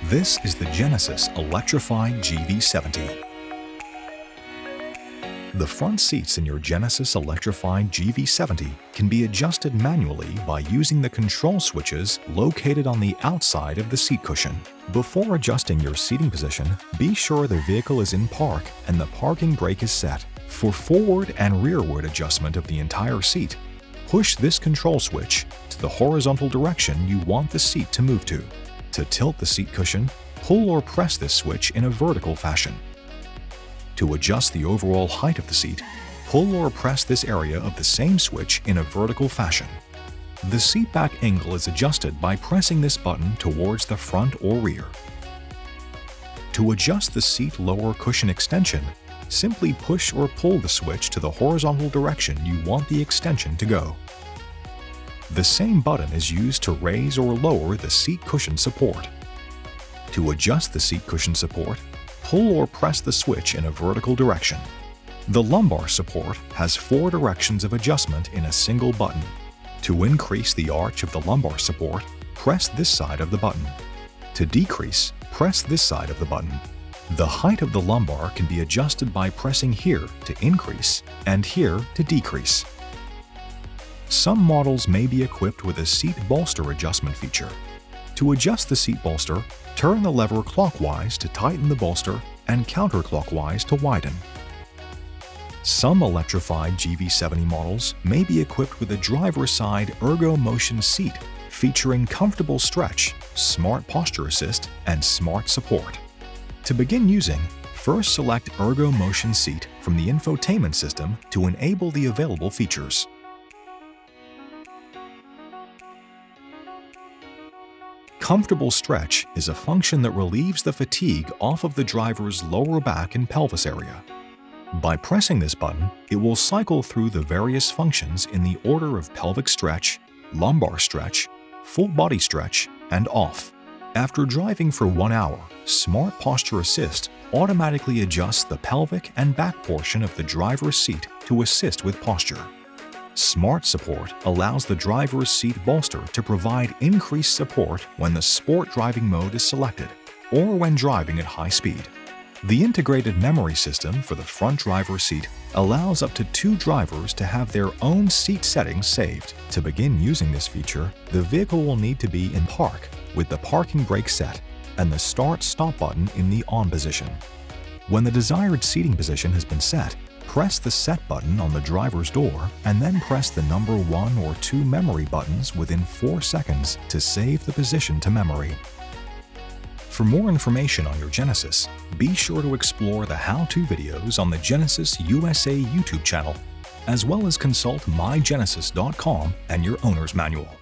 This is the Genesis Electrified GV70. The front seats in your Genesis Electrified GV70 can be adjusted manually by using the control switches located on the outside of the seat cushion. Before adjusting your seating position, be sure the vehicle is in park and the parking brake is set. For forward and rearward adjustment of the entire seat, push this control switch to the horizontal direction you want the seat to move to. To tilt the seat cushion, pull or press this switch in a vertical fashion. To adjust the overall height of the seat, pull or press this area of the same switch in a vertical fashion. The seat back angle is adjusted by pressing this button towards the front or rear. To adjust the seat lower cushion extension, simply push or pull the switch to the horizontal direction you want the extension to go. The same button is used to raise or lower the seat cushion support. To adjust the seat cushion support, pull or press the switch in a vertical direction. The lumbar support has 4 directions of adjustment in a single button. To increase the arch of the lumbar support, press this side of the button. To decrease, press this side of the button. The height of the lumbar can be adjusted by pressing here to increase and here to decrease. Some models may be equipped with a seat bolster adjustment feature. To adjust the seat bolster, turn the lever clockwise to tighten the bolster and counterclockwise to widen. Some electrified GV70 models may be equipped with a driver's side ergo motion seat featuring comfortable stretch, smart posture assist, and smart support. To begin using, first select ergo motion seat from the infotainment system to enable the available features. Comfortable stretch is a function that relieves the fatigue off of the driver's lower back and pelvis area. By pressing this button, it will cycle through the various functions in the order of pelvic stretch, lumbar stretch, full body stretch, and off. After driving for 1 hour, Smart Posture Assist automatically adjusts the pelvic and back portion of the driver's seat to assist with posture. Smart Support allows the driver's seat bolster to provide increased support when the sport driving mode is selected or when driving at high speed. The integrated memory system for the front driver's seat allows up to 2 drivers to have their own seat settings saved. To begin using this feature, the vehicle will need to be in park with the parking brake set and the start-stop button in the on position. When the desired seating position has been set, press the Set button on the driver's door and then press the number 1 or 2 memory buttons within 4 seconds to save the position to memory. For more information on your Genesis, be sure to explore the how-to videos on the Genesis USA YouTube channel, as well as consult mygenesis.com and your owner's manual.